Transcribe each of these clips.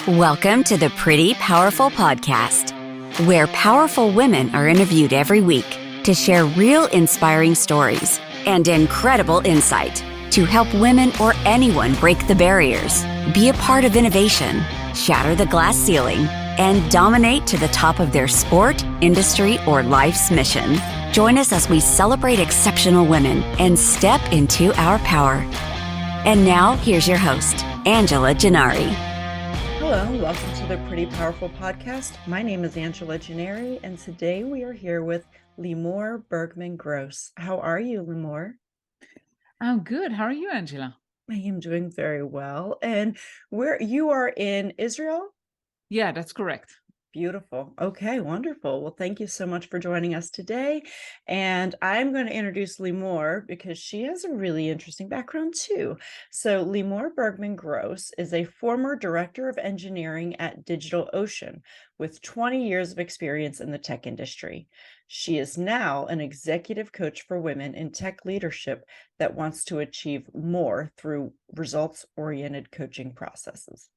Welcome to the Pretty Powerful Podcast, where powerful women are interviewed every week to share real inspiring stories and incredible insight to help women or anyone break the barriers, be a part of innovation, shatter the glass ceiling, and dominate to the top of their sport, industry, or life's mission. Join us as we celebrate exceptional women and step into our power. And now, here's your host, Angela Gennari. Hello, welcome to the Pretty Powerful Podcast. My name is Angela Gennari, and today we are here with Limor Bergman Gross. How are you, Limor? I'm good. How are you, Angela? I am doing very well. And where you are in Israel? Yeah, that's correct. Beautiful. Okay, wonderful. Well, thank you so much for joining us today. And I'm going to introduce Limor because she has a really interesting background too. So Limor Bergman Gross is a former director of engineering at DigitalOcean with 20 years of experience in the tech industry. She is now an executive coach for women in tech leadership that wants to achieve more through results-oriented coaching processes.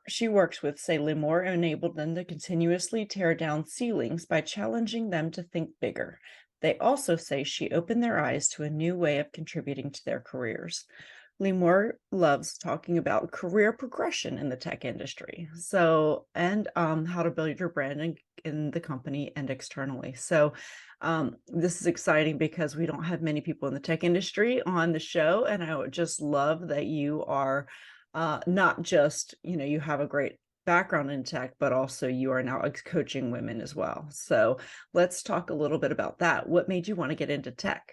She works with say Limor enabled them to continuously tear down ceilings by challenging them to think bigger. They also say she opened their eyes to a new way of contributing to their careers. Limor loves talking about career progression in the tech industry. And how to build your brand in the company and externally. So this is exciting because we don't have many people in the tech industry on the show. And I would just love that you are not just, you have a great background in tech, but also you are now coaching women as well. So let's talk a little bit about that. What made you want to get into tech?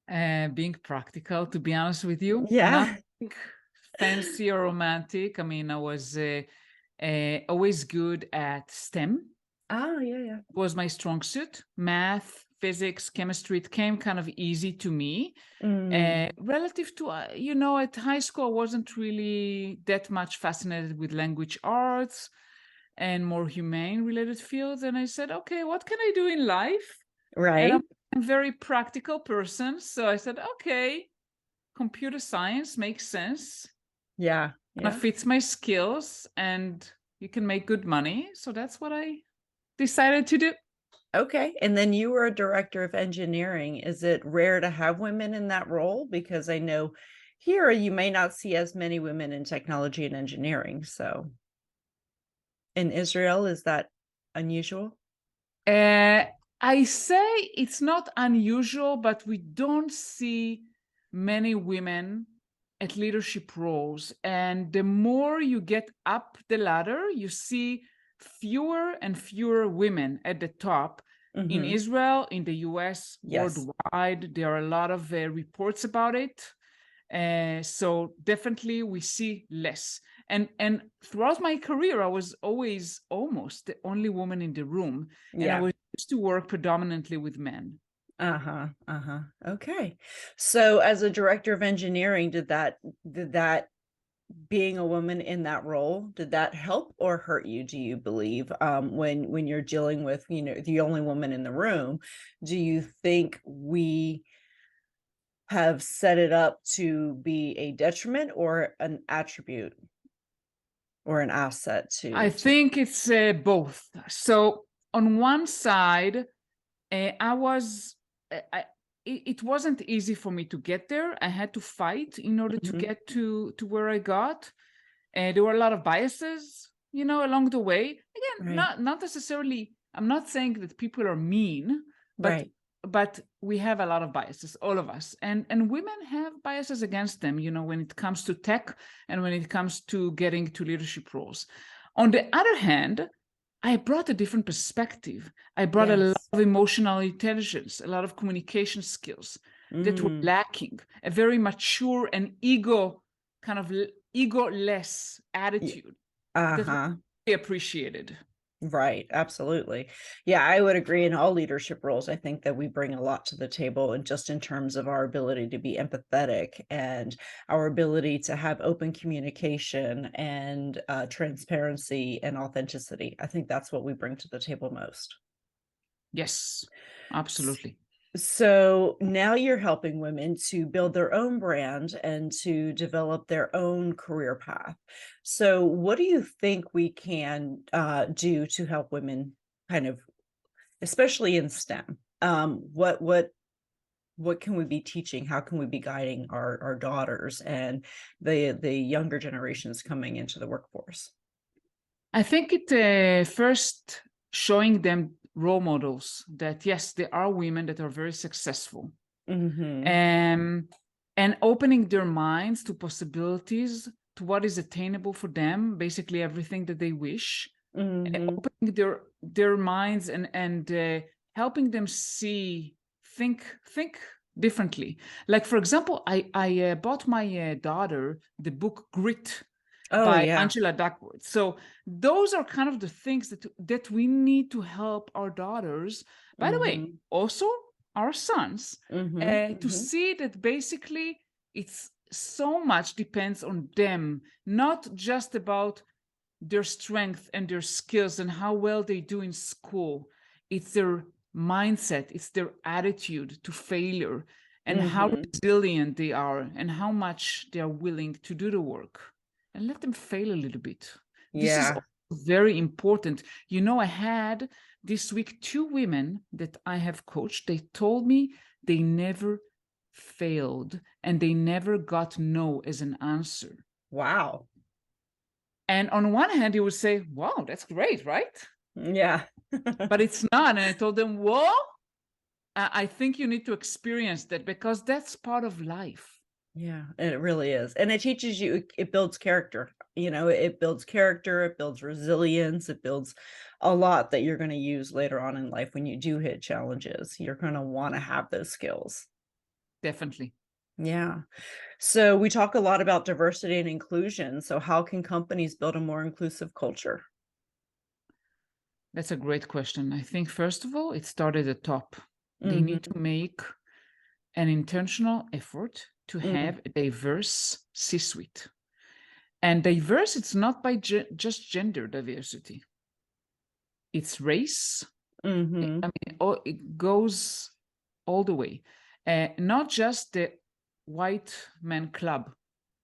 Being practical, to be honest with you. Yeah. Nothing fancy or romantic. I mean, I was always good at STEM. Oh, yeah. It was my strong suit. Math, physics, chemistry. It came kind of easy to me. Relative to, at high school, I wasn't really that much fascinated with language arts and more humane related fields. And I said, okay, what can I do in life? Right. And I'm a very practical person. So I said, okay, computer science makes sense. Yeah. It fits my skills and you can make good money. So that's what I decided to do. Okay. And then you were a director of engineering. Is it rare to have women in that role? Because I know here you may not see as many women in technology and engineering. So in Israel, is that unusual? I say it's not unusual, but we don't see many women at leadership roles. And the more you get up the ladder, you see fewer and fewer women at the top. In Israel, in the US, worldwide. There are a lot of reports about it. So definitely we see less. And throughout my career, I was always almost the only woman in the room. And I was used to work predominantly with men. Okay. So as a director of engineering, did that being a woman in that role, did that help or hurt you, do you believe, when you're dealing with, the only woman in the room? Do you think we have set it up to be a detriment or an attribute or an asset to? I think it's both. So on one side, it wasn't easy for me to get there. I had to fight in order to get to where I got. There were a lot of biases, along the way. Again, not necessarily, I'm not saying that people are mean, but we have a lot of biases, all of us. And women have biases against them, when it comes to tech and when it comes to getting to leadership roles. On the other hand, I brought a different perspective. I brought a lot of emotional intelligence, a lot of communication skills that were lacking, a very mature and egoless attitude that was appreciated. Right. Absolutely. Yeah, I would agree. In all leadership roles, I think that we bring a lot to the table, and just in terms of our ability to be empathetic and our ability to have open communication and transparency and authenticity. I think that's what we bring to the table most. Yes, absolutely. So now you're helping women to build their own brand and to develop their own career path. So what do you think we can do to help women kind of, especially in STEM? What can we be teaching? How can we be guiding our daughters and the younger generations coming into the workforce? I think it first showing them role models that yes, there are women that are very successful, Mm-hmm. and opening their minds to possibilities, to what is attainable for them, basically everything that they wish, Mm-hmm. opening their minds and helping them see, think differently. Like for example, I bought my daughter the book Grit Oh by yeah. Angela Duckworth. So those are kind of the things that we need to help our daughters. By the way, Mm-hmm. also our sons, Mm-hmm. to Mm-hmm. see that basically it's so much depends on them, not just about their strength and their skills and how well they do in school. It's their mindset, it's their attitude to failure, and how Mm-hmm. resilient they are and how much they are willing to do the work and let them fail a little bit. This is Yeah. very important. You know, I had this week 2 women that I have coached. They told me they never failed and they never got no as an answer. Wow. And on one hand, you would say, wow, that's great, right? Yeah. But it's not. And I told them, well, I think you need to experience that because that's part of life. Yeah, it really is. And it teaches you, it builds character. It builds character, it builds resilience, it builds a lot that you're going to use later on in life when you do hit challenges. You're going to want to have those skills. Definitely. Yeah. So we talk a lot about diversity and inclusion. So how can companies build a more inclusive culture? That's a great question. I think, first of all, it started at the top. They need Mm-hmm. to make an intentional effort to Mm-hmm. have a diverse C-suite. And diverse, it's not by just gender diversity. It's race. Mm-hmm. I mean, it goes all the way. Not just the white man club.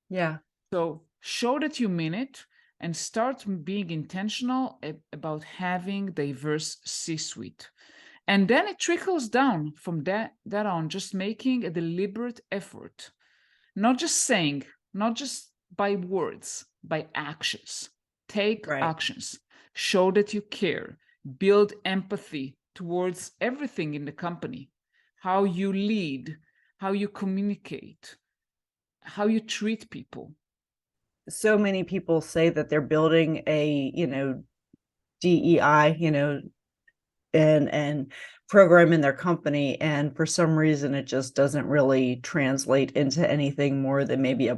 Yeah. So show that you mean it and start being intentional about having diverse C-suite. And then it trickles down from that on, just making a deliberate effort, not just saying, not just by words, by actions. Take Right. actions, show that you care, build empathy towards everything in the company, how you lead, how you communicate, how you treat people. So many people say that they're building a, DEI, and program in their company, and for some reason it just doesn't really translate into anything more than maybe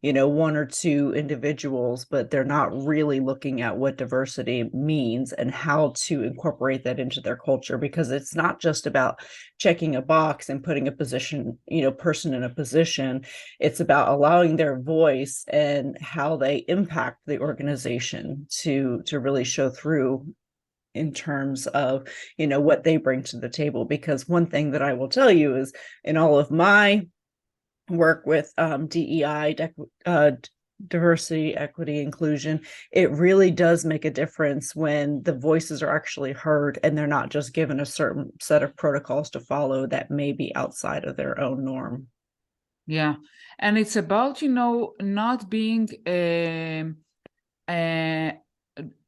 one or two individuals, but they're not really looking at what diversity means and how to incorporate that into their culture, because it's not just about checking a box and putting a person in a position. It's about allowing their voice and how they impact the organization to really show through in terms of what they bring to the table. Because one thing that I will tell you is, in all of my work with DEI, diversity, equity, inclusion, it really does make a difference when the voices are actually heard and they're not just given a certain set of protocols to follow that may be outside of their own norm. Yeah. And it's about, not being uh,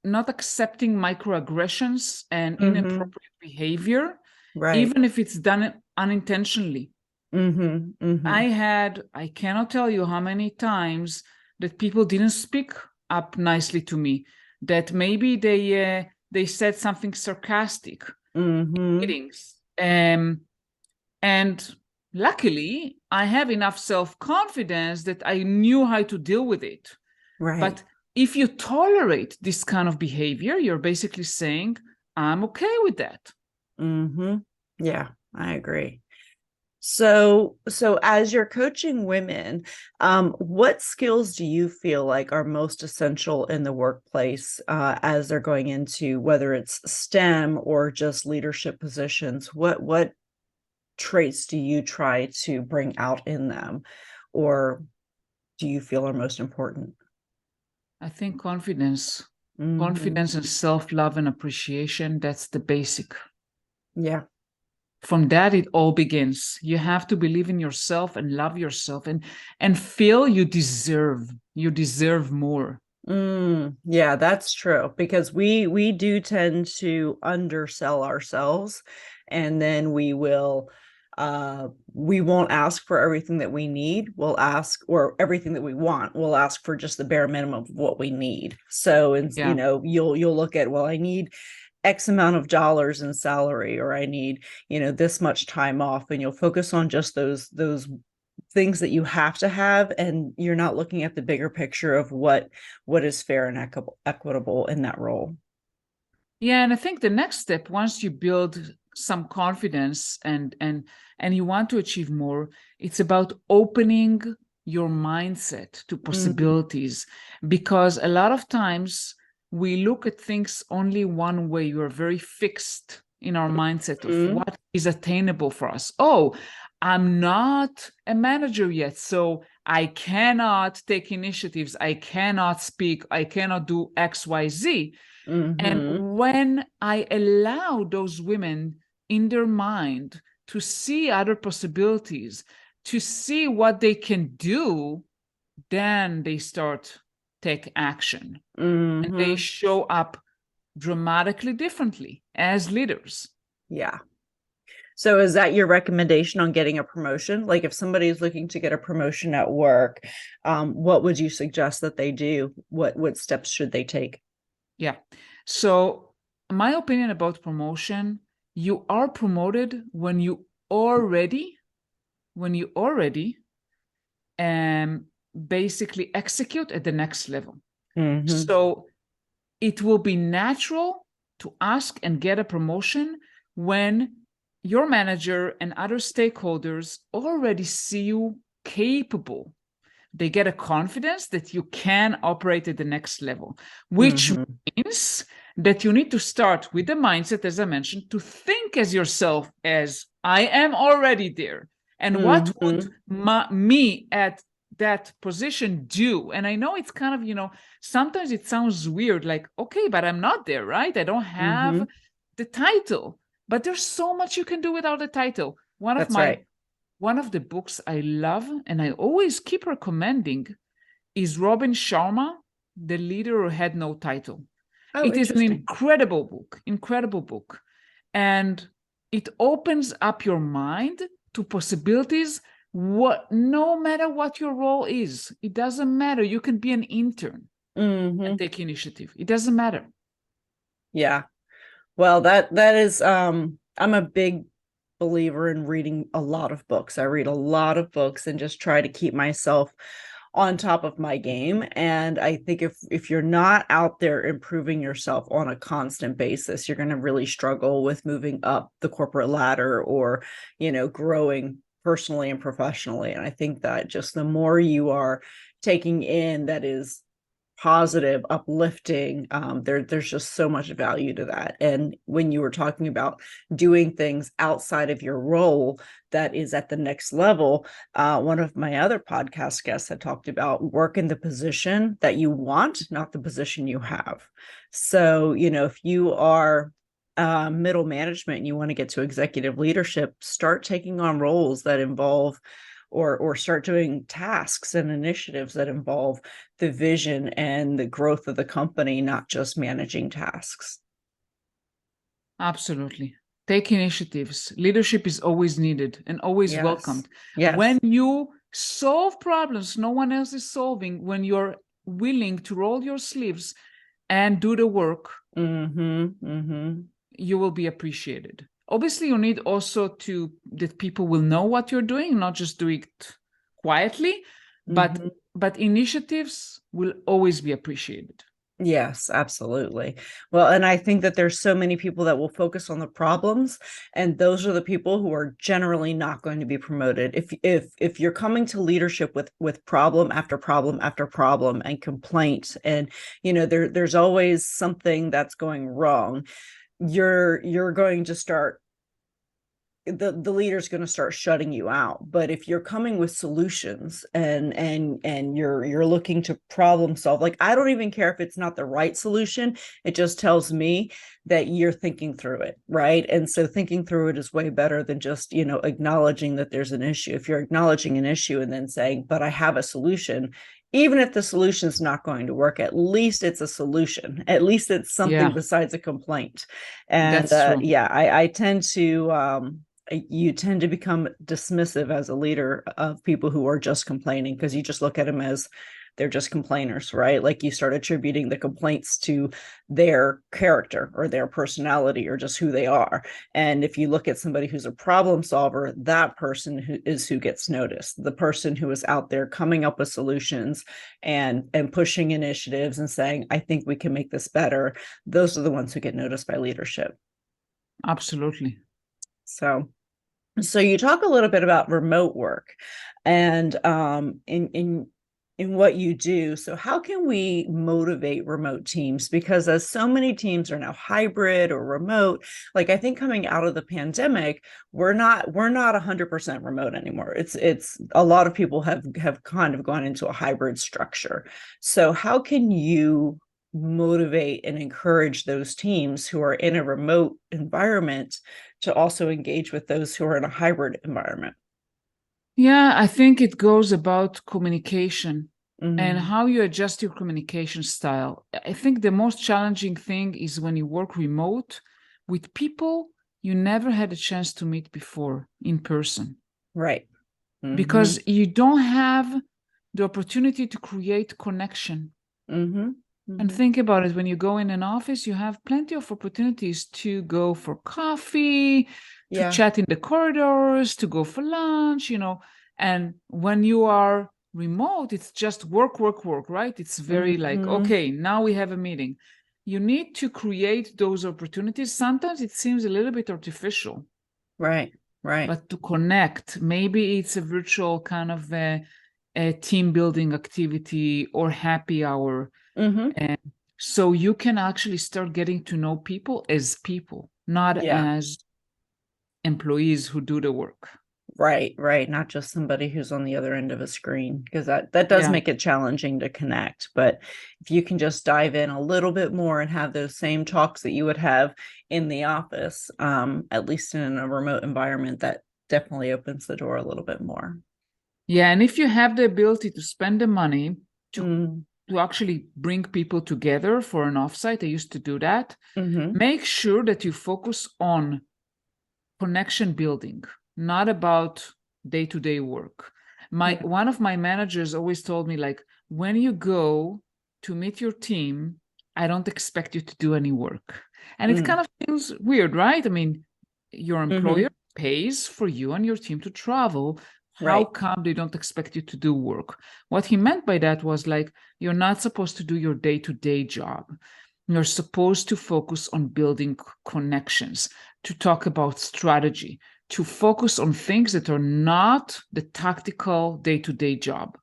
not accepting microaggressions and inappropriate behavior, Right. even if it's done unintentionally. I cannot tell you how many times that people didn't speak up nicely to me, that maybe they said something sarcastic in meetings. And luckily, I have enough self-confidence that I knew how to deal with it. Right. But if you tolerate this kind of behavior, you're basically saying, I'm okay with that. Yeah, I agree. So as you're coaching women, what skills do you feel like are most essential in the workplace as they're going into, whether it's STEM or just leadership positions? What traits do you try to bring out in them, or do you feel are most important? I think confidence, Mm-hmm. confidence and self-love and appreciation, that's the basic. Yeah. From that, it all begins. You have to believe in yourself and love yourself and feel you deserve more. Yeah, that's true, because we do tend to undersell ourselves, and then we won't ask for everything that we need. We'll ask, or everything that we want, we'll ask for just the bare minimum of what we need. So, and Yeah. you'll look at, well, I need X amount of dollars in salary, or I need, this much time off, and you'll focus on just those things that you have to have, and you're not looking at the bigger picture of what is fair and equitable in that role. Yeah, and I think the next step, once you build some confidence and you want to achieve more, it's about opening your mindset to possibilities. Because a lot of times we look at things only one way. We are very fixed in our mindset of what is attainable for us. Oh, I'm not a manager yet, so I cannot take initiatives. I cannot speak. I cannot do X, Y, Z. And when I allow those women in their mind to see other possibilities, to see what they can do, then they start take action. And they show up dramatically differently as leaders. Yeah. So is that your recommendation on getting a promotion? Like, if somebody is looking to get a promotion at work, what would you suggest that they do? What steps should they take? Yeah. So my opinion about promotion, you are promoted when you already basically execute at the next level. So it will be natural to ask and get a promotion when your manager and other stakeholders already see you capable. They get a confidence that you can operate at the next level, which means that you need to start with the mindset, as I mentioned, to think as yourself as I am already there. And what would me at that position do? And I know it's kind of, sometimes it sounds weird, like, okay, but I'm not there, right? I don't have the title, but there's so much you can do without the title. One of the books I love, and I always keep recommending, is Robin Sharma, The Leader Who Had No Title. It is an incredible book. And it opens up your mind to possibilities, no matter what your role is. It doesn't matter. You can be an intern and take initiative. It doesn't matter. Yeah. Well, that is, I'm a big believer in reading a lot of books. I read a lot of books and just try to keep myself on top of my game. And I think if you're not out there improving yourself on a constant basis, you're going to really struggle with moving up the corporate ladder, or, growing personally and professionally. And I think that just the more you are taking in that is positive, uplifting, there's just so much value to that. And when you were talking about doing things outside of your role that is at the next level, one of my other podcast guests had talked about work in the position that you want, not the position you have. So, if you are middle management and you want to get to executive leadership, start taking on roles that involve, or start doing tasks and initiatives that involve the vision and the growth of the company, not just managing tasks. Absolutely. Take initiatives. Leadership is always needed and always welcomed. Yes. When you solve problems no one else is solving, when you're willing to roll your sleeves and do the work, you will be appreciated. Obviously, you need also that people will know what you're doing, not just do it quietly, but initiatives will always be appreciated. Yes, absolutely. Well, and I think that there's so many people that will focus on the problems, and those are the people who are generally not going to be promoted. If you're coming to leadership with problem after problem after problem and complaint, and there's always something that's going wrong, you're going to start the leader's going to start shutting you out. But if you're coming with solutions and you're looking to problem solve, like, I don't even care if it's not the right solution, it just tells me that you're thinking through it, right? And so thinking through it is way better than just, acknowledging that there's an issue. If you're acknowledging an issue and then saying, but I have a solution, even if the solution is not going to work, at least it's a solution. At least it's something besides a complaint. And I tend to, you tend to become dismissive as a leader of people who are just complaining, because you just look at them as they're just complainers, right? Like, you start attributing the complaints to their character or their personality or just who they are. And if you look at somebody who's a problem solver, that person who gets noticed. The person who is out there coming up with solutions and pushing initiatives and saying, I think we can make this better. Those are the ones who get noticed by leadership. Absolutely. So you talk a little bit about remote work and in what you do. So how can we motivate remote teams? Because as so many teams are now hybrid or remote, like, I think coming out of the pandemic, we're not 100% remote anymore. It's a lot of people have kind of gone into a hybrid structure. So how can you motivate and encourage those teams who are in a remote environment to also engage with those who are in a hybrid environment? Yeah, I think it goes about communication and how you adjust your communication style. I think the most challenging thing is when you work remote with people you never had a chance to meet before in person. Right. Because you don't have the opportunity to create connection. And think about it, when you go in an office, you have plenty of opportunities to go for coffee, to chat in the corridors, to go for lunch, and when you are remote, it's just work, right? It's very like, okay, now we have a meeting. You need to create those opportunities. Sometimes it seems a little bit artificial. Right. But to connect, maybe it's a virtual kind of a team building activity or happy hour. And so you can actually start getting to know people as people, not as employees who do the work. Right. Not just somebody who's on the other end of a screen, because that does make it challenging to connect. But if you can just dive in a little bit more and have those same talks that you would have in the office, at least in a remote environment, that definitely opens the door a little bit more. Yeah. And if you have the ability to spend the money to actually bring people together for an offsite, I used to do that. Make sure that you focus on connection building, not about day-to-day work. One of my managers always told me, like, when you go to meet your team, I don't expect you to do any work. And it kind of feels weird, right? I mean, your employer pays for you and your team to travel. How come they don't expect you to do work? What he meant by that was, like, you're not supposed to do your day-to-day job. You're supposed to focus on building connections, to talk about strategy, to focus on things that are not the tactical day-to-day job.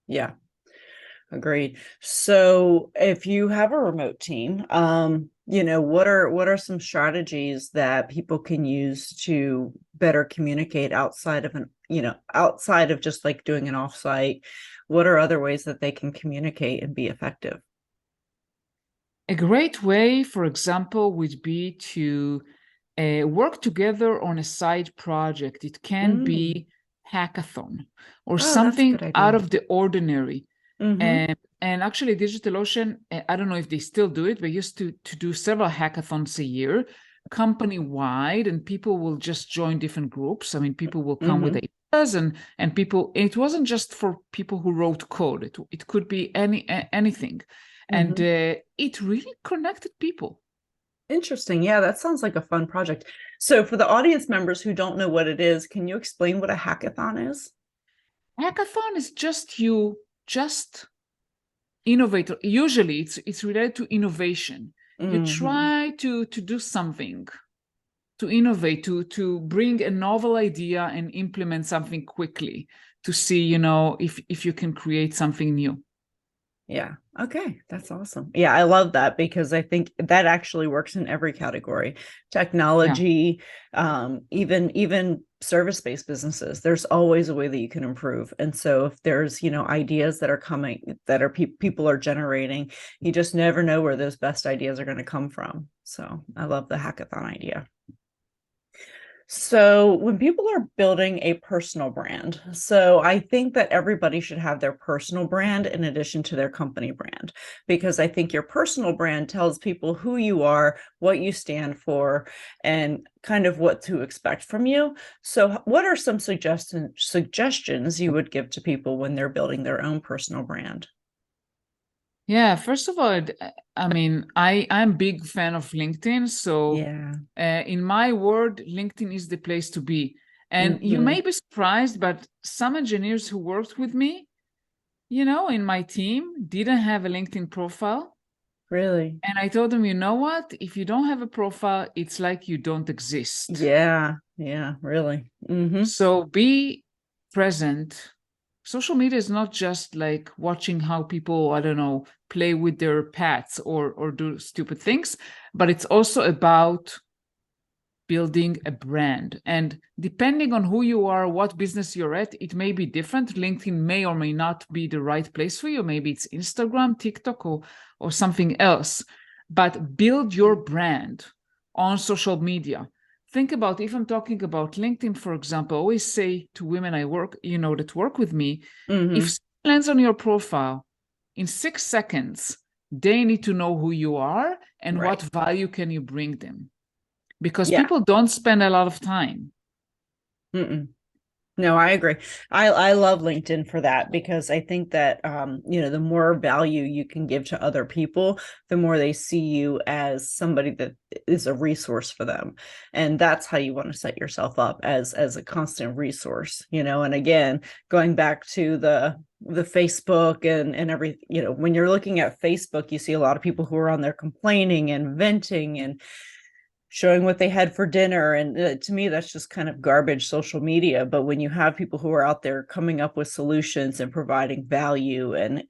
Yeah, agreed. So if you have a remote team, what are some strategies that people can use to better communicate outside of just like doing an offsite? What are other ways that they can communicate and be effective? A great way, for example, would be to work together on a side project. It can be hackathon or something out of the ordinary. And actually, DigitalOcean, I don't know if they still do it, but used to do several hackathons a year, company-wide, and people will just join different groups. I mean, people will come with ideas, and people. It wasn't just for people who wrote code. It could be anything, and it really connected people. Interesting. Yeah, that sounds like a fun project. So for the audience members who don't know what it is, can you explain what a hackathon is? Hackathon is just innovate. Usually it's related to innovation. You try to do something, to innovate, to bring a novel idea and implement something quickly to see, if you can create something new. Yeah. Okay. That's awesome. Yeah. I love that because I think that actually works in every category. Technology, even service-based businesses, there's always a way that you can improve. And so if there's, ideas that are coming, that are people are generating, you just never know where those best ideas are going to come from. So I love the hackathon idea. So when people are building a personal brand, so I think that everybody should have their personal brand in addition to their company brand, because I think your personal brand tells people who you are, what you stand for, and kind of what to expect from you. So what are some suggestions you would give to people when they're building their own personal brand? Yeah, first of all, I mean, I'm a big fan of LinkedIn. So Yeah. in my world, LinkedIn is the place to be. And you may be surprised, but some engineers who worked with me, in my team, didn't have a LinkedIn profile. Really? And I told them, you know what? If you don't have a profile, it's like you don't exist. Yeah. Yeah. Really. So be present. Social media is not just like watching how people, I don't know, play with their pets or do stupid things, but it's also about building a brand. And depending on who you are, what business you're at, it may be different. LinkedIn may or may not be the right place for you. Maybe it's Instagram, TikTok, or something else. But build your brand on social media. Think about, if I'm talking about LinkedIn, for example, I always say to women I work, that work with me, if someone lands on your profile, in 6 seconds, they need to know who you are and what value can you bring them. Because people don't spend a lot of time. No, I agree. I love LinkedIn for that because I think that the more value you can give to other people, the more they see you as somebody that is a resource for them. And that's how you want to set yourself up as a constant resource, and again, going back to the Facebook and every, when you're looking at Facebook, you see a lot of people who are on there complaining and venting and showing what they had for dinner. And to me, that's just kind of garbage social media. But when you have people who are out there coming up with solutions and providing value and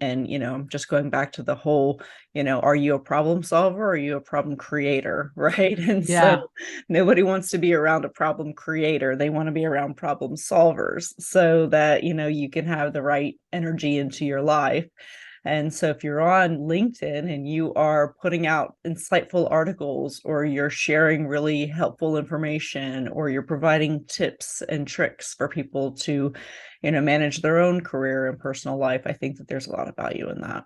just going back to the whole, are you a problem solver or are you a problem creator? Right. And so nobody wants to be around a problem creator. They want to be around problem solvers so that, you can have the right energy into your life. And so if you're on LinkedIn and you are putting out insightful articles or you're sharing really helpful information or you're providing tips and tricks for people to, manage their own career and personal life, I think that there's a lot of value in that.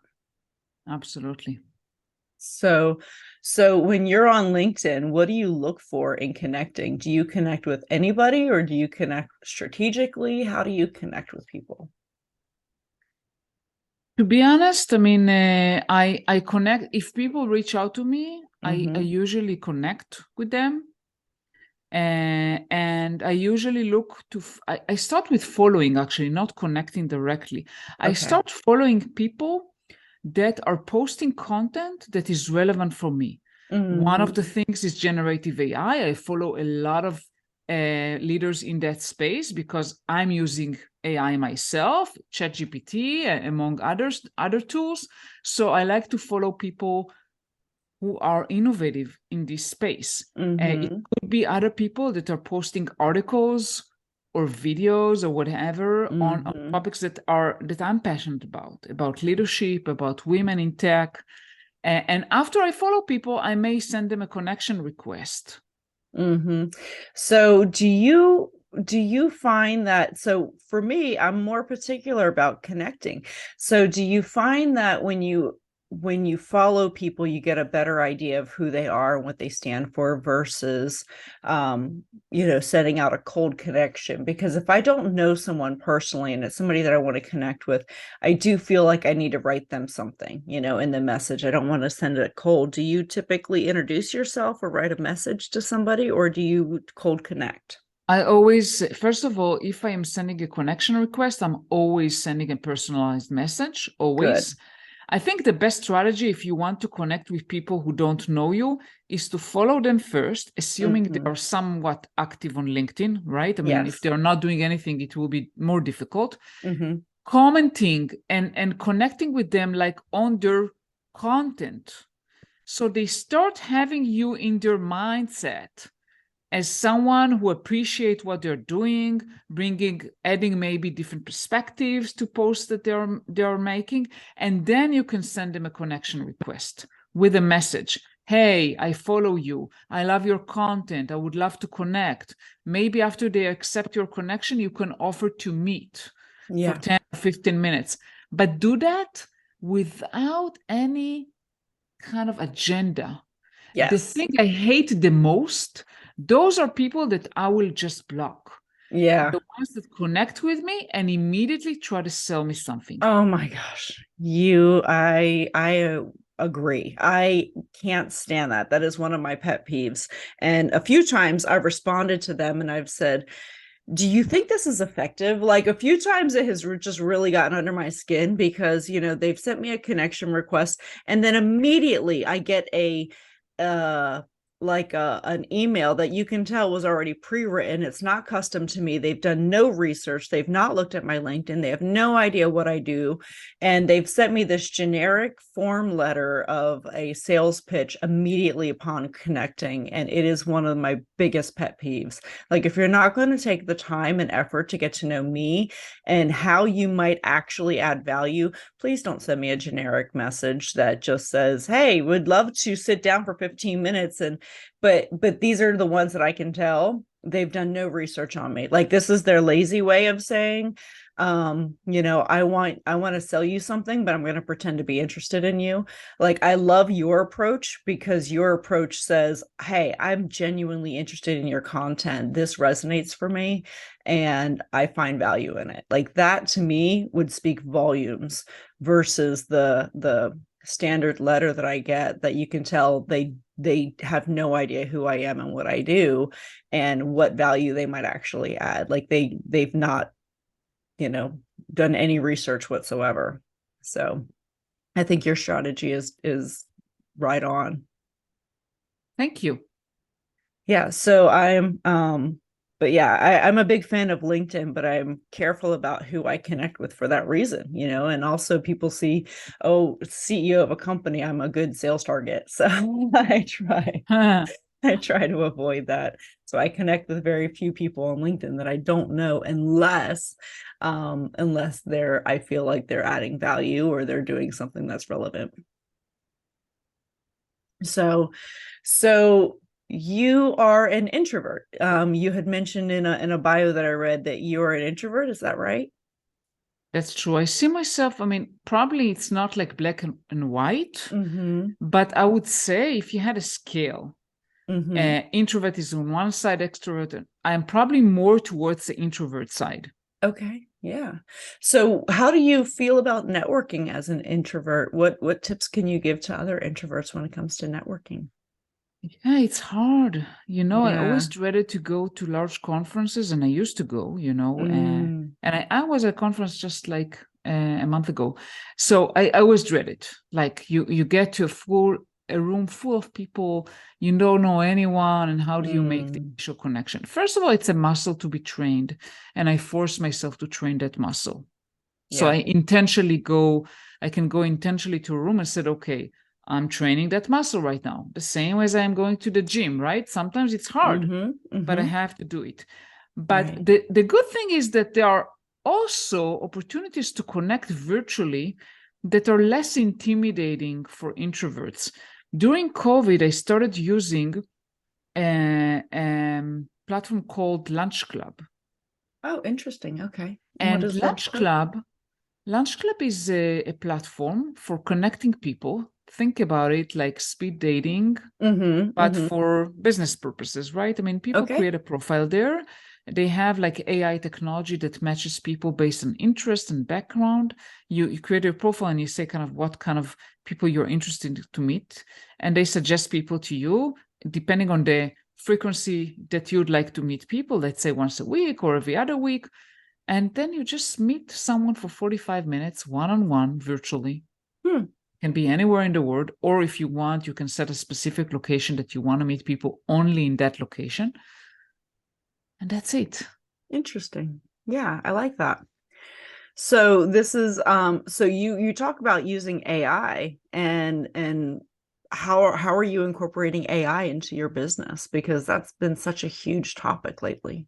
Absolutely. So when you're on LinkedIn, what do you look for in connecting? Do you connect with anybody or do you connect strategically? How do you connect with people? To be honest, I mean, I connect. If people reach out to me, I usually connect with them. And I usually look to, I start with following, actually, not connecting directly. I start following people that are posting content that is relevant for me. One of the things is generative AI. I follow a lot of leaders in that space because I'm using AI myself, ChatGPT, among other tools. So I like to follow people who are innovative in this space. It could be other people that are posting articles or videos or whatever on topics that I'm passionate about leadership, about women in tech. And after I follow people, I may send them a connection request. So do you find that, so for me, I'm more particular about connecting. So do you find that when you follow people, you get a better idea of who they are and what they stand for versus, setting out a cold connection? Because if I don't know someone personally and it's somebody that I want to connect with, I do feel like I need to write them something, in the message. I don't want to send it cold. Do you typically introduce yourself or write a message to somebody, or do you cold connect? I always, first of all, if I am sending a connection request, I'm always sending a personalized message, always. Good. I think the best strategy if you want to connect with people who don't know you is to follow them first, assuming they are somewhat active on LinkedIn, right? I mean, if they're not doing anything, it will be more difficult. commenting and connecting with them like on their content. So they start having you in their mindset as someone who appreciates what they're doing, adding maybe different perspectives to posts that they're making. And then you can send them a connection request with a message. Hey, I follow you. I love your content. I would love to connect. Maybe after they accept your connection, you can offer to meet for 10 or 15 minutes. But do that without any kind of agenda. Yes. The thing I hate the most, those are people that I will just block. Yeah. The ones that connect with me and immediately try to sell me something. Oh my gosh. I agree. I can't stand that. That is one of my pet peeves. And a few times I've responded to them and I've said, do you think this is effective? Like a few times it has just really gotten under my skin because, they've sent me a connection request and then immediately I get an email that you can tell was already pre-written. It's not custom to me. They've done no research. They've not looked at my LinkedIn. They have no idea what I do. And they've sent me this generic form letter of a sales pitch immediately upon connecting. And it is one of my biggest pet peeves. Like if you're not going to take the time and effort to get to know me and how you might actually add value, please don't send me a generic message that just says, hey, would love to sit down for 15 minutes. But these are the ones that I can tell they've done no research on me. Like this is their lazy way of saying, I want to sell you something, but I'm going to pretend to be interested in you. Like I love your approach because your approach says, hey, I'm genuinely interested in your content. This resonates for me and I find value in it. Like that to me would speak volumes versus the standard letter that I get that you can tell they have no idea who I am and what I do and what value they might actually add. Like they've not, done any research whatsoever. So I think your strategy is right on. Thank you. Yeah. So I'm I'm a big fan of LinkedIn, but I'm careful about who I connect with for that reason, and also people see, oh, CEO of a company, I'm a good sales target. So I try to avoid that. So I connect with very few people on LinkedIn that I don't know unless I feel like they're adding value or they're doing something that's relevant. So you are an introvert. You had mentioned in a bio that I read that you are an introvert. Is that right? That's true. I see myself, probably it's not like black and white, but I would say if you had a scale, introvert is on one side, extrovert, I'm probably more towards the introvert side. Okay. Yeah. So how do you feel about networking as an introvert? What tips can you give to other introverts when it comes to networking? Yeah, it's hard. I always dreaded to go to large conferences, and I used to go, and I was at a conference just like a month ago. So I always dread it. Like you get to a room full of people, you don't know anyone, and how do you make the initial connection? First of all, it's a muscle to be trained, and I force myself to train that muscle. Yeah. So I can go intentionally to a room and said, okay, I'm training that muscle right now, the same as I'm going to the gym, right? Sometimes it's hard, but I have to do it. But the good thing is that there are also opportunities to connect virtually that are less intimidating for introverts. During COVID, I started using a platform called Lunch Club. Oh, interesting. Okay. And Lunch Club is a platform for connecting people. Think about it like speed dating, but for business purposes, right? People create a profile there. They have like AI technology that matches people based on interest and background. You create a profile and you say kind of what kind of people you're interested to meet. And they suggest people to you, depending on the frequency that you'd like to meet people, let's say once a week or every other week. And then you just meet someone for 45 minutes, one-on-one, virtually. Can be anywhere in the world. Or if you want, you can set a specific location that you want to meet people only in that location. And that's it. Interesting. Yeah, I like that. So this is so you talk about using AI, and how are you incorporating AI into your business? Because that's been such a huge topic lately.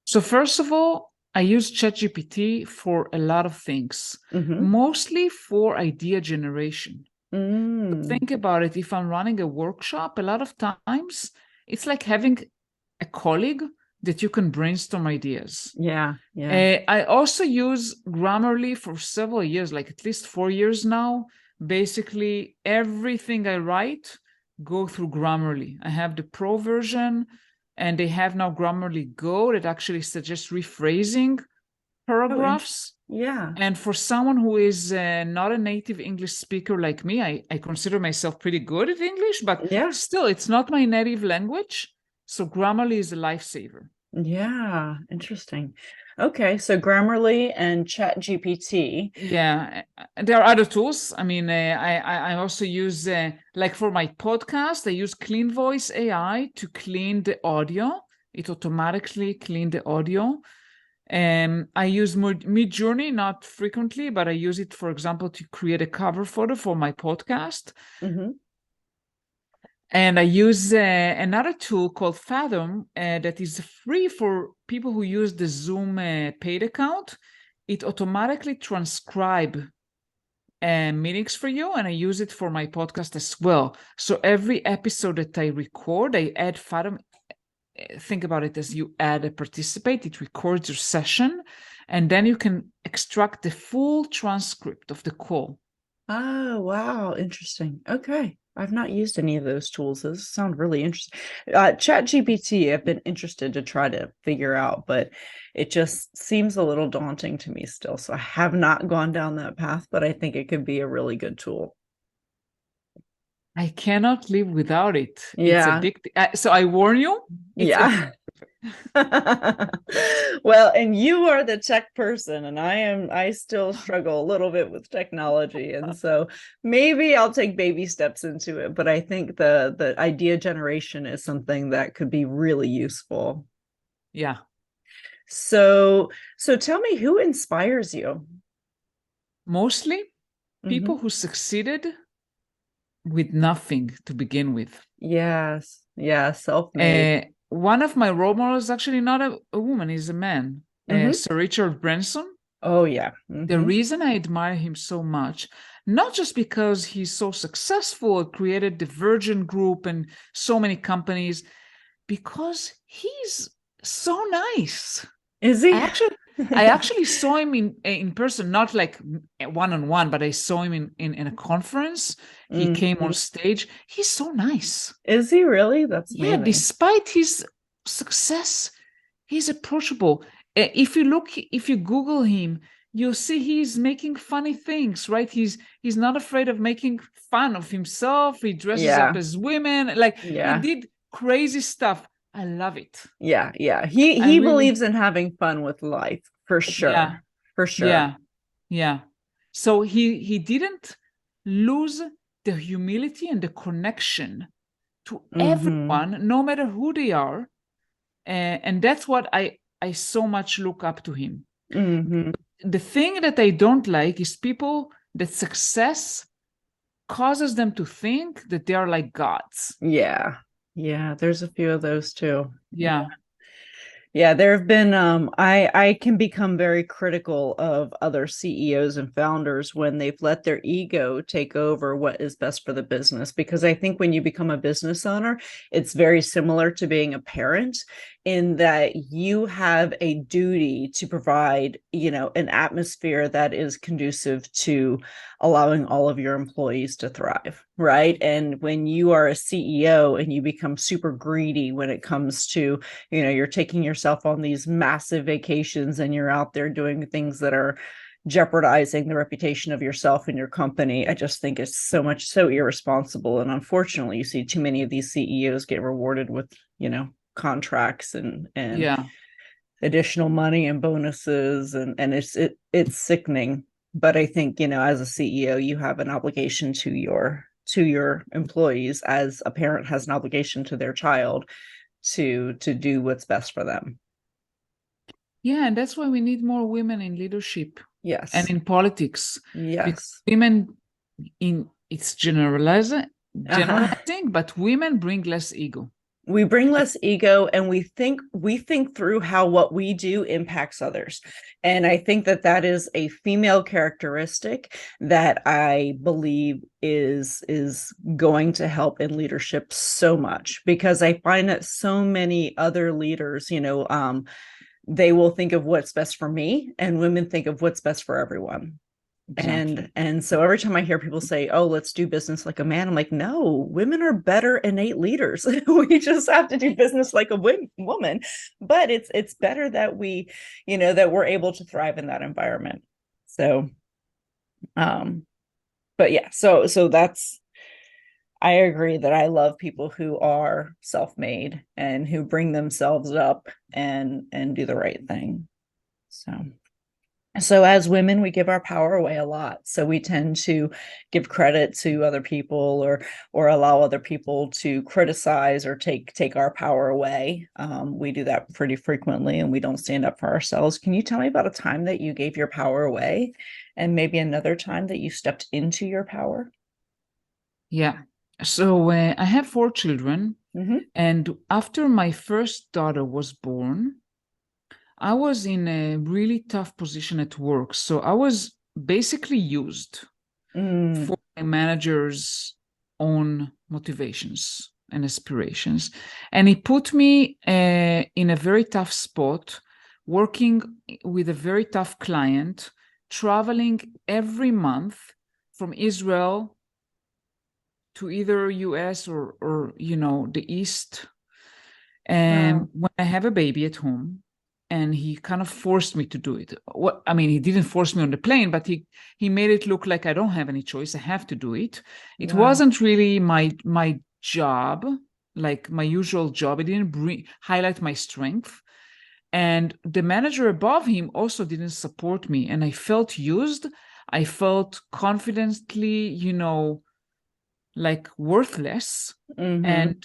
So first of all, I use ChatGPT for a lot of things, Mm-hmm. mostly for idea generation. Mm. Think about it. If I'm running a workshop, a lot of times it's like having a colleague that you can brainstorm ideas. Yeah, yeah. I also use Grammarly for several years, like at least 4 years now. Basically, everything I write go through Grammarly. I have the pro version, and they have now Grammarly Go that actually suggests rephrasing Oh, paragraphs. yeah. And for someone who is not a native English speaker like me, I consider myself pretty good at English, but Yeah. still, it's not my native language. So Grammarly is a lifesaver. Yeah, interesting. Okay, so Grammarly and ChatGPT. Yeah, there are other tools. I mean, I also use like for my podcast, I use Clean Voice AI to clean the audio. It automatically clean the audio. I use Midjourney not frequently, but I use it, for example, to create a cover photo for my podcast. Mm-hmm. And I use another tool called Fathom that is free for people who use the Zoom paid account. It automatically transcribe meetings for you, and I use it for my podcast as well. So every episode that I record, I add Fathom. Think about it as you add a participate, it records your session, and then you can extract the full transcript of the call. Oh, wow. Interesting. Okay. I've not used any of those tools. Those sound really interesting. ChatGPT, I've been interested to try to figure out, but it just seems a little daunting to me still. So I have not gone down that path, but I think it could be a really good tool. I cannot live without it. It's a Yeah. big so I warn you, it's Yeah. Well, and you are the tech person, and I still struggle a little bit with technology. And so maybe I'll take baby steps into it, but I think the idea generation is something that could be really useful. Yeah. So tell me, who inspires you? Mostly people Mhm. who succeeded with nothing to begin with. Yes. Yeah, self-made. One of my role models is actually not a woman, he's a man. Mhm. Sir Richard Branson. Oh yeah. The Mhm. reason I admire him so much, not just because he's so successful, created the Virgin Group and so many companies, because he's so nice. Is I he? actually saw him in person, not like one-on-one, but I saw him in a conference. He came on Mhm. stage. He's so nice. Is he really? That's Yeah, amazing. despite his success, he's approachable. If you Google him, you'll see he's making funny things, right? He's not afraid of making fun of himself. He dresses up Yeah. as women, like he Yeah. did crazy stuff. I love it. Yeah, yeah. I He really, believes in having fun with life, for yeah, sure. For sure. yeah, yeah. So he didn't lose the humility and the connection to Mm-hmm. everyone, no matter who they are. And that's what I so much look up to him. Mm-hmm. The thing that I don't like is people that success causes them to think that they are like gods. Yeah. Yeah, there's a few of those too. Yeah. Yeah, there have been I can become very critical of other CEOs and founders when they've let their ego take over what is best for the business, because I think when you become a business owner, it's very similar to being a parent, in that you have a duty to provide, an atmosphere that is conducive to allowing all of your employees to thrive, right? And when you are a CEO and you become super greedy when it comes to, you're taking yourself on these massive vacations and you're out there doing things that are jeopardizing the reputation of yourself and your company, I just think it's so irresponsible. And unfortunately, you see too many of these CEOs get rewarded with, contracts and Yeah. additional money and bonuses, and it's sickening. But I think, as a CEO, you have an obligation to your employees, as a parent has an obligation to their child, to do what's best for them. Yeah, and that's why we need more women in leadership. Yes. and in politics. Because Yes. women, it's generalizing, but women bring less ego. We bring less ego, and we think through how what we do impacts others. And I think that is a female characteristic that I believe is going to help in leadership so much, because I find that so many other leaders, they will think of what's best for me, and women think of what's best for everyone. Exactly. And so every time I hear people say, "Oh, let's do business like a man," I'm like, no, women are better innate leaders. We just have to do business like a woman. But it's better that we, that we're able to thrive in that environment. So, but yeah, so that's, I agree that I love people who are self-made and who bring themselves up and do the right thing. So as women, we give our power away a lot. So we tend to give credit to other people, or allow other people to criticize or take our power away. We do that pretty frequently, and we don't stand up for ourselves. Can you tell me about a time that you gave your power away, and maybe another time that you stepped into your power? Yeah. So I have 4 children, and after my first daughter was born, I was in a really tough position at work. So I was basically used for my manager's own motivations and aspirations. And he put me in a very tough spot, working with a very tough client, traveling every month from Israel to either US or the East. And Wow. when I have a baby at home, and he kind of forced me to do it. He didn't force me on the plane, but he made it look like I don't have any choice. I have to do it. It wasn't really my job, like my usual job. It didn't highlight my strength. And the manager above him also didn't support me. And I felt used. I felt confidently, like worthless. And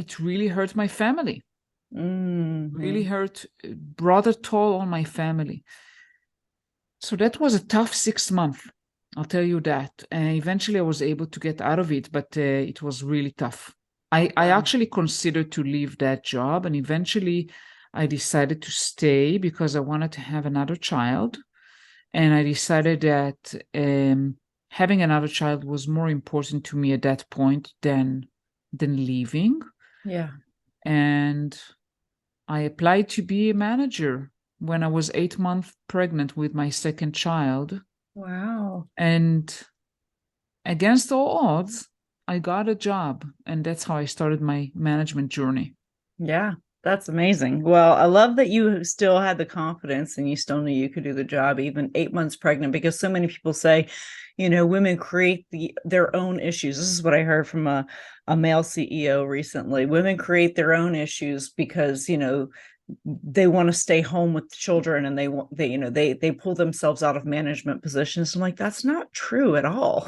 it really hurt my family. Really hurt, brought a toll on my family. So that was a tough 6 months, I'll tell you that. And eventually I was able to get out of it, but it was really tough. I actually considered to leave that job, and eventually I decided to stay because I wanted to have another child. And I decided that having another child was more important to me at that point than leaving. Yeah. And I applied to be a manager when I was 8 months pregnant with my second child. Wow. And against all odds, I got a job. And that's how I started my management journey. Yeah, that's amazing. Well, I love that you still had the confidence and you still knew you could do the job, even 8 months pregnant, because so many people say, women create their own issues. This is what I heard from a male CEO recently. Women create their own issues because, they want to stay home with children, and they pull themselves out of management positions. I'm like, that's not true at all.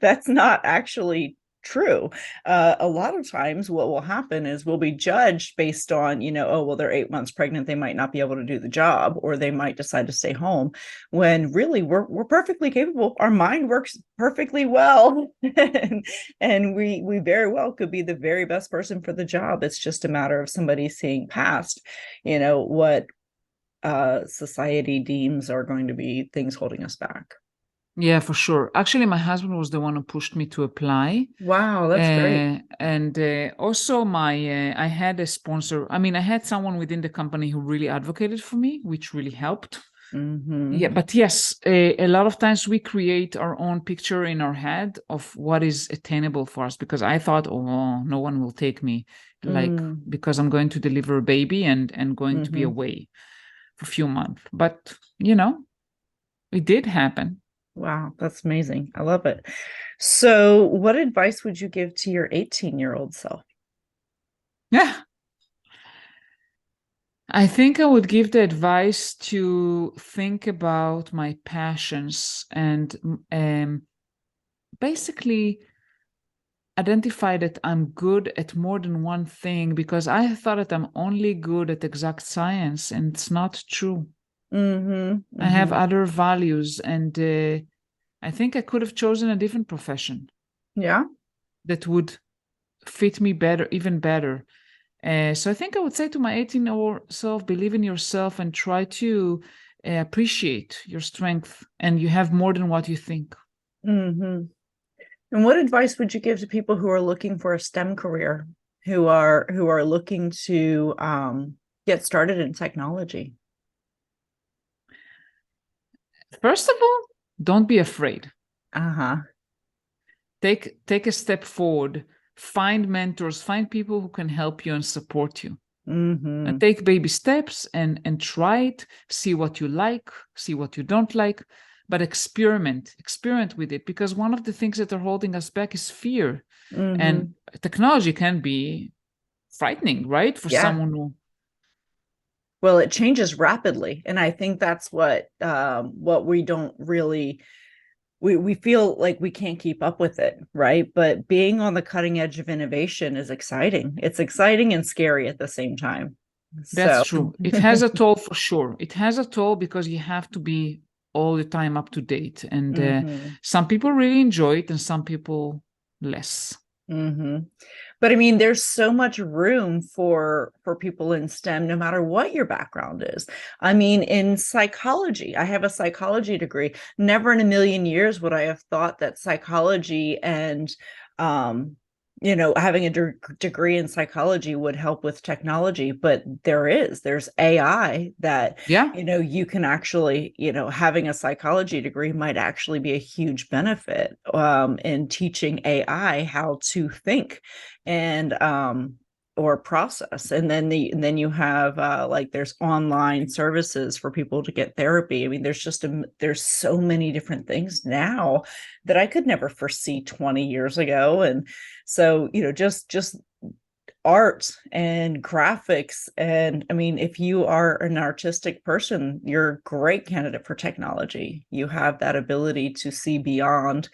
that's not actually true. A lot of times what will happen is we'll be judged based on, oh, well, they're 8 months pregnant, they might not be able to do the job, or they might decide to stay home, when really we're perfectly capable. Our mind works perfectly well. and we very well could be the very best person for the job. It's just a matter of somebody seeing past, what society deems are going to be things holding us back. Yeah, for sure. Actually, my husband was the one who pushed me to apply. Wow, that's great. And also I had a sponsor. I had someone within the company who really advocated for me, which really helped. Yeah, but yes, a lot of times we create our own picture in our head of what is attainable for us, because I thought, oh, no one will take me, because I'm going to deliver a baby and going to be away for a few months. But, it did happen. Wow, that's amazing. I love it. So what advice would you give to your 18-year-old self? Yeah. I think I would give the advice to think about my passions and basically identify that I'm good at more than one thing, because I thought that I'm only good at exact science, and it's not true. I have other values, and I think I could have chosen a different profession. Yeah. That would fit me better, even better. So I think I would say to my 18-year-old self, believe in yourself and try to appreciate your strength, and you have more than what you think. And what advice would you give to people who are looking for a STEM career, who are looking to get started in technology? First of all, don't be afraid. Take a step forward. Find mentors, find people who can help you and support you. And take baby steps and try it, see what you like, see what you don't like, but experiment with it, because one of the things that are holding us back is fear. And technology can be frightening, right? For someone who... Well, it changes rapidly. And I think that's what we don't really... We feel like we can't keep up with it, right? But being on the cutting edge of innovation is exciting. It's exciting and scary at the same time. That's true. It has a toll for sure. It has a toll because you have to be all the time up to date. And some people really enjoy it and some people less. But I mean, there's so much room for people in STEM, no matter what your background is. I mean, in psychology, I have a psychology degree. Never in a million years would I have thought that psychology and, having a degree in psychology would help with technology, but there's AI that, you can actually, having a psychology degree might actually be a huge benefit in teaching AI how to think and or process. And then you have there's online services for people to get therapy. I mean, there's so many different things now that I could never foresee 20 years ago. And so, just art and graphics. And I mean, if you are an artistic person, you're a great candidate for technology. You have that ability to see beyond,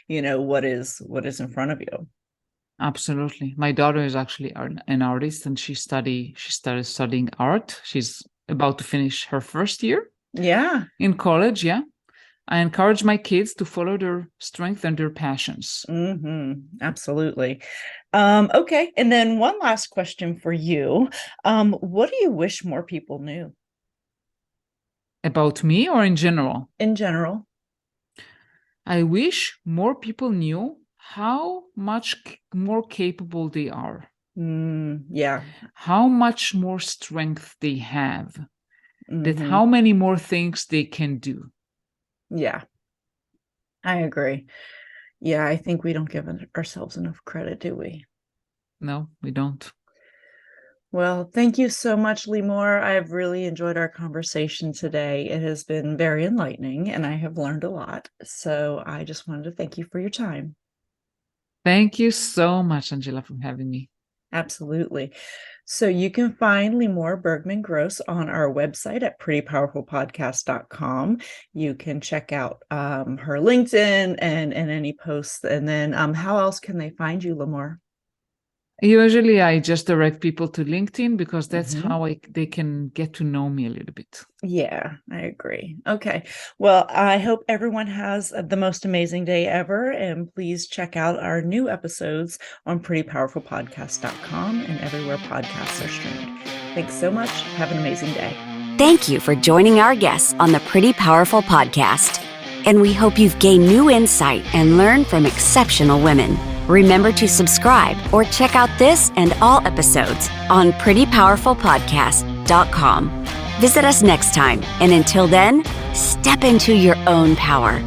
what is in front of you. Absolutely. My daughter is actually an artist, and she started studying art. She's about to finish her first year in college. I encourage my kids to follow their strength and their passions. Absolutely. Okay. And then one last question for you. What do you wish more people knew? About me or in general? In general. I wish more people knew how much more capable they are. How much more strength they have. That how many more things they can do. Yeah, I agree. Yeah, I think we don't give ourselves enough credit, do we? No, we don't. Well, thank you so much, Limor. I've really enjoyed our conversation today. It has been very enlightening, and I have learned a lot. So I just wanted to thank you for your time. Thank you so much, Angela, for having me. Absolutely. So you can find Limor Bergman Gross on our website at prettypowerfulpodcast.com. You can check out her LinkedIn and any posts. And then how else can they find you, Limor? Usually I just direct people to LinkedIn because that's how they can get to know me a little bit. Yeah, I agree. Okay. Well, I hope everyone has the most amazing day ever. And please check out our new episodes on prettypowerfulpodcast.com and everywhere podcasts are streamed. Thanks so much. Have an amazing day. Thank you for joining our guests on the Pretty Powerful Podcast. And we hope you've gained new insight and learned from exceptional women. Remember to subscribe or check out this and all episodes on prettypowerfulpodcast.com. Visit us next time, and until then, step into your own power.